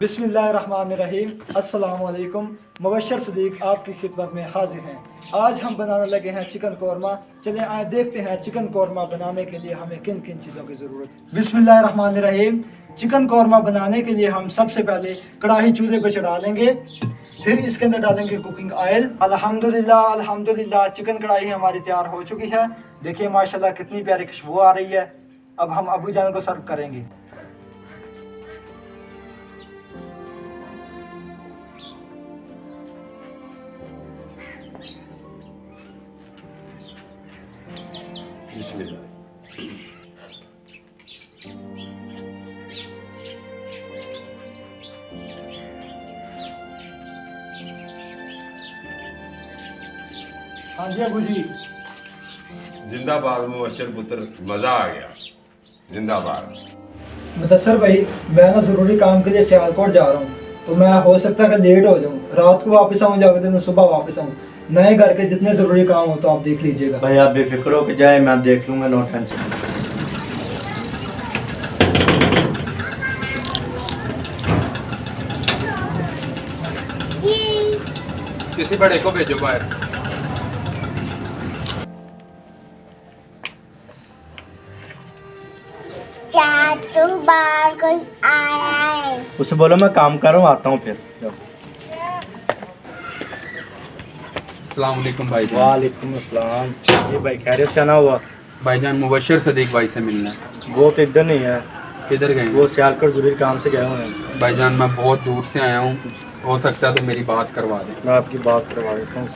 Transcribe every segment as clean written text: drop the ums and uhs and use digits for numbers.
बिस्मिल्लाहिर्रहमानिर्रहीम। अस्सलामुअलैकुम। मुबश्शिर सदीक आपकी खिदमत में हाजिर हैं। आज हम बनाने लगे हैं चिकन कौरमा। चलें आए देखते हैं चिकन कौरमा बनाने के लिए हमें किन किन चीज़ों की ज़रूरत है। बिस्मिल्लाहिर्रहमानिर्रहीम। चिकन कौरमा बनाने के लिए हम सबसे पहले कढ़ाई चूल्हे पर चढ़ा लेंगे, फिर इसके अंदर डालेंगे कुकिंग ऑयल। अल्हम्दुलिल्लाह अल्हम्दुलिल्लाह चिकन कढ़ाई हमारी तैयार हो चुकी है। देखिए माशाल्लाह कितनी प्यारी खुशबू आ रही है। अब हम अबू जान को सर्व करेंगे। हाँ जी अबू जी। जिंदाबाद मुबश्शिर पुत्र, मजा आ गया। जिंदाबाद। मुदस्सर भाई, मैं ना ज़रूरी काम के लिए सियालकोट जा रहा हूँ, तो मैं हो सकता है कि लेट हो जाऊँ, रात को वापस आऊँ या अगले दिन सुबह वापस आऊँ। नए घर के जितने ज़रूरी काम हो तो आप देख लीजिएगा। भाई आप बेफिक्र हो के जाए, मैं देख लूँगा, नो टेंशन। किसी बड़े को भेजो बाहर। चाचू बाहर कोई आया है। उससे बोलो मैं काम कर रहा हूँ, आता हूँ फिर। अस्सलाम वालेकुम भाईजान। वालेकुम अस्सलाम। जी भाई खैरियत से आना हुआ? भाईजान मुबश्शिर सदीक भाई से मिलना है। वो तो इधर नहीं है। किधर गए? वो सियालकोट जरूरी काम से गए हुए हैं। भाईजान मैं बहुत दूर से आया हूँ, हो सकता है तो मेरी बात करवा दें। मैं आपकी बात करवा देता हूँ।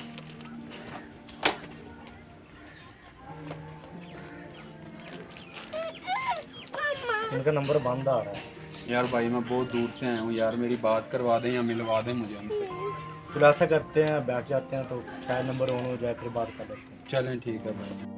उनका नंबर बंद आ रहा है। यार भाई मैं बहुत दूर से आया हूँ यार, मेरी बात करवा दें या मिलवा दें मुझे उनसे। फिर ऐसा करते हैं, बैठ जाते हैं तो शायद नंबर ऑन हो जाए, फिर बात कर लेते हैं। चलें ठीक है भाई।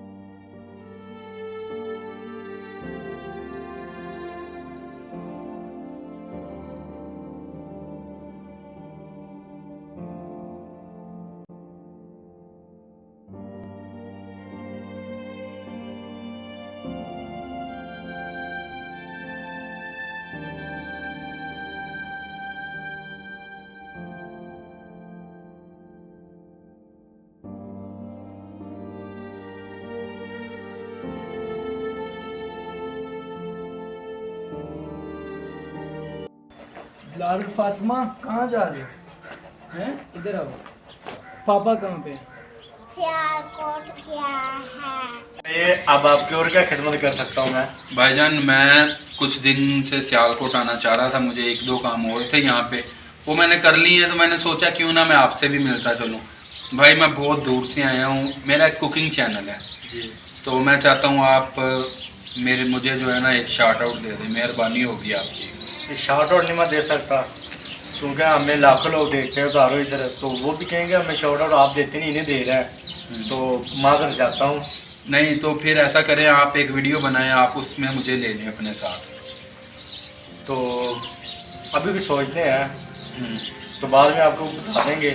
लाल फातिमा कहाँ जा रहे हो? हैं इधर आओ। पापा कहाँ पे? सियालकोट गया है। ये अब आपकी और क्या खिदमत कर सकता हूँ मैं? भाईजान मैं कुछ दिन से सियालकोट आना चाह रहा था, मुझे एक दो काम और थे यहाँ पे, वो मैंने कर लिए हैं, तो मैंने सोचा क्यों ना मैं आपसे भी मिलता चलूँ। भाई मैं बहुत दूर से आया हूँ, मेरा एक कुकिंग चैनल है जी। तो मैं चाहता हूँ आप मुझे जो है ना एक शार्ट आउट दे दें, मेहरबानी होगी आपकी। ये शॉर्ट आउट नहीं मैं दे सकता, क्योंकि हमें लाखों लोग देखते हैं हज़ारों इधर, तो वो भी कहेंगे हमें शॉर्ट आउट आप देते नहीं, इन्हें दे रहा है, तो माजर चाहता हूँ। नहीं तो फिर ऐसा करें, आप एक वीडियो बनाएं, आप उसमें मुझे ले लें अपने साथ। तो अभी भी सोचते हैं, तो बाद में आपको बता देंगे,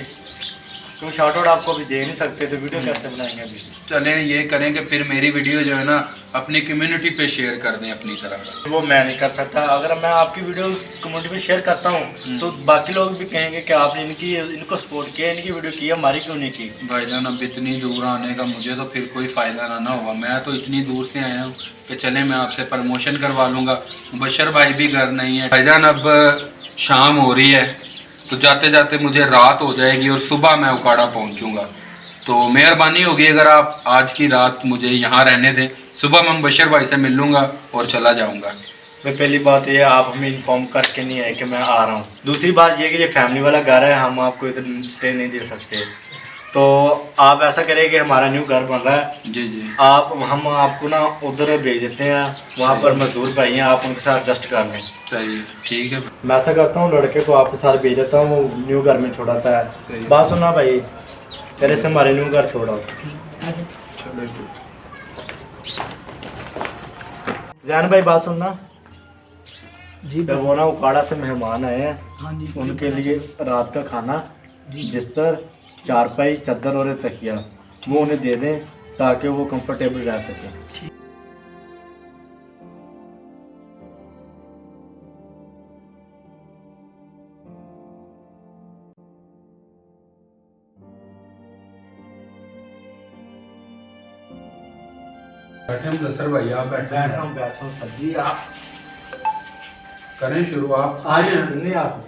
क्योंकि शॉर्ट आउट आपको अभी दे नहीं सकते, तो वीडियो कैसे बनाएंगे अभी? चलें ये करें कि फिर मेरी वीडियो जो है ना अपनी कम्युनिटी पे शेयर कर दें अपनी तरफ से। वो मैं नहीं कर सकता। अगर मैं आपकी वीडियो कम्युनिटी में शेयर करता हूँ तो बाकी लोग भी कहेंगे कि आपने इनको सपोर्ट किया, इनकी वीडियो की, हमारी क्यों नहीं की? भाईजान अब इतनी दूर आने का मुझे तो फिर कोई फ़ायदा ना हुआ। मैं तो इतनी दूर से आया हूँ कि चले मैं आपसे प्रमोशन करवा लूँगा। मुबश्शिर भाई भी घर नहीं है। भाईजान अब शाम हो रही है, तो जाते जाते मुझे रात हो जाएगी और सुबह मैं उकाड़ा पहुँचूँगा, तो मेहरबानी होगी अगर आप आज की रात मुझे यहाँ रहने दें। सुबह मैं मुबश्शिर भाई से मिल लूँगा और चला जाऊँगा। मैं पहली बात ये, आप हमें इन्फॉर्म करके नहीं आए कि मैं आ रहा हूँ। दूसरी बात ये कि ये फैमिली वाला घर है, हम आपको इधर स्टे नहीं दे सकते। तो आप ऐसा करें कि हमारा न्यू घर बन रहा है, जी जी, हम आपको ना उधर भेज देते हैं, वहाँ पर मजदूर भाई हैं, आप उनके साथ एडजस्ट कर लें। सही है, ठीक है। मैं ऐसा करता हूँ, लड़के को आपके साथ भेज देता हूँ, वो न्यू घर में छोड़ाता है। बात सुनना भाई, तेरे से हमारे न्यू घर छोड़ाओ। जैन भाई बात सुनना जी। वो ना उकाड़ा से मेहमान आए हैं, हाँ जी। उनके लिए रात का खाना, बिस्तर, चारपाई, चादर और तकिया वो उन्हें दे दें ताकि वो कंफर्टेबल रह सकें। बैठे मुदस्सर भाई, आप बैठे हैं। बैठा हूँ सर जी, आप करें शुरू, आप आज नहीं आप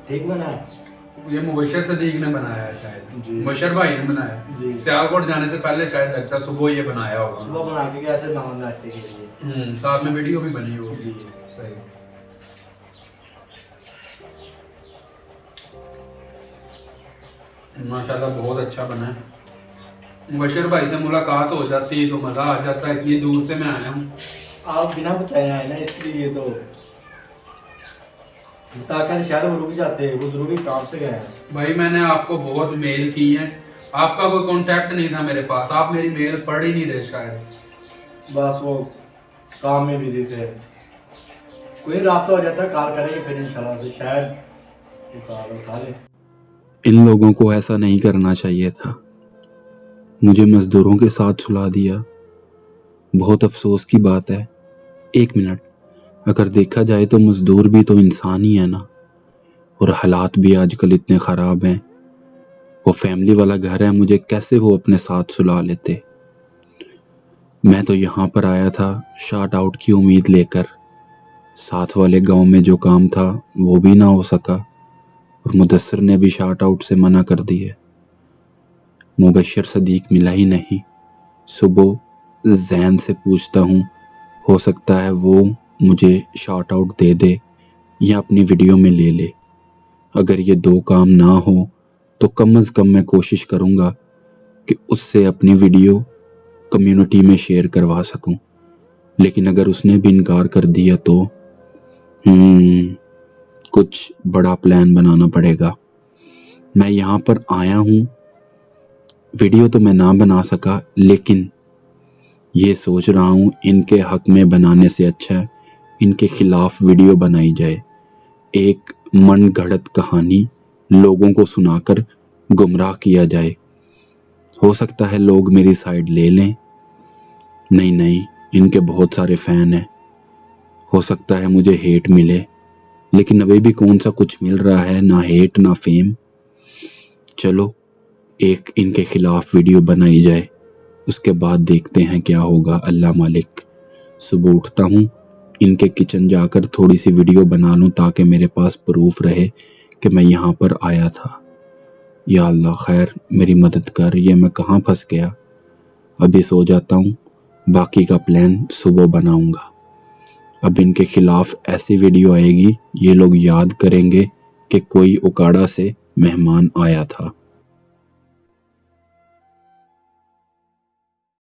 ठीक बना है। ये मुबशर सदीक ने बनाया है शायद, जी। मुबशर भाई ने बनाया जी। सियालकोट जाने से पहले शायद लगता है सुबह ये बनाया होगा। सुबह बना के गया था नाश्ते के लिए। साथ में वीडियो भी बनी हो। जी। सही। माशाल्लाह बहुत अच्छा बना है। मुबशर भाई से मुलाकात हो जाती तो मज़ा आ जाता, इतनी दूर से मैं आया हूँ। आप बिना बताए आए ना, इसलिए तो ताकि शहर वो रुक जाते हैं, वो जरूरी काम से गए हैं। भाई मैंने आपको बहुत मेल की है, आपका कोई कांटेक्ट नहीं था मेरे पास, आप मेरी मेल पढ़ ही नहीं रहे शायद। बस वो काम में बिजी थे। कोई राब्ता हो जाता है, कॉल करेंगे फिर इंशाल्लाह से, शायद वो कॉल उठा ले। इन लोगों को ऐसा नहीं करना चाहिए था, मुझे मजदूरों के साथ सुला दिया। बहुत अफसोस की बात है। एक मिनट, अगर देखा जाए तो मजदूर भी तो इंसान ही है ना, और हालात भी आजकल इतने ख़राब हैं। वो फैमिली वाला घर है, मुझे कैसे वो अपने साथ सुला लेते। मैं तो यहाँ पर आया था शार्ट आउट की उम्मीद लेकर, साथ वाले गांव में जो काम था वो भी ना हो सका, और मुदस्सर ने भी शार्ट आउट से मना कर दिए। मुबशर सदीक मिला ही नहीं। सुबह जैन से पूछता हूँ, हो सकता है वो मुझे शार्ट आउट दे दे या अपनी वीडियो में ले ले। अगर ये दो काम ना हो तो कम से कम मैं कोशिश करूँगा कि उससे अपनी वीडियो कम्युनिटी में शेयर करवा सकूं। लेकिन अगर उसने भी इनकार कर दिया तो कुछ बड़ा प्लान बनाना पड़ेगा। मैं यहाँ पर आया हूँ, वीडियो तो मैं ना बना सका, लेकिन ये सोच रहा हूँ इनके हक में बनाने से अच्छा है इनके खिलाफ वीडियो बनाई जाए। एक मन गढ़ंत कहानी लोगों को सुनाकर गुमराह किया जाए। हो सकता है लोग मेरी साइड ले लें। नहीं, इनके बहुत सारे फैन हैं। हो सकता है मुझे हेट मिले, लेकिन अभी भी कौन सा कुछ मिल रहा है, ना हेट ना फेम। चलो एक इनके खिलाफ वीडियो बनाई जाए, उसके बाद देखते हैं क्या होगा। अल्लाह मालिक। सुबह उठता हूँ, इनके किचन जाकर थोड़ी सी वीडियो बना लूँ ताकि मेरे पास प्रूफ रहे कि मैं यहाँ पर आया था। या अल्लाह खैर मेरी मदद कर, ये मैं कहाँ फंस गया। अभी सो जाता हूँ, बाकी का प्लान सुबह बनाऊंगा। अब इनके खिलाफ ऐसी वीडियो आएगी, ये लोग याद करेंगे कि कोई उकाड़ा से मेहमान आया था।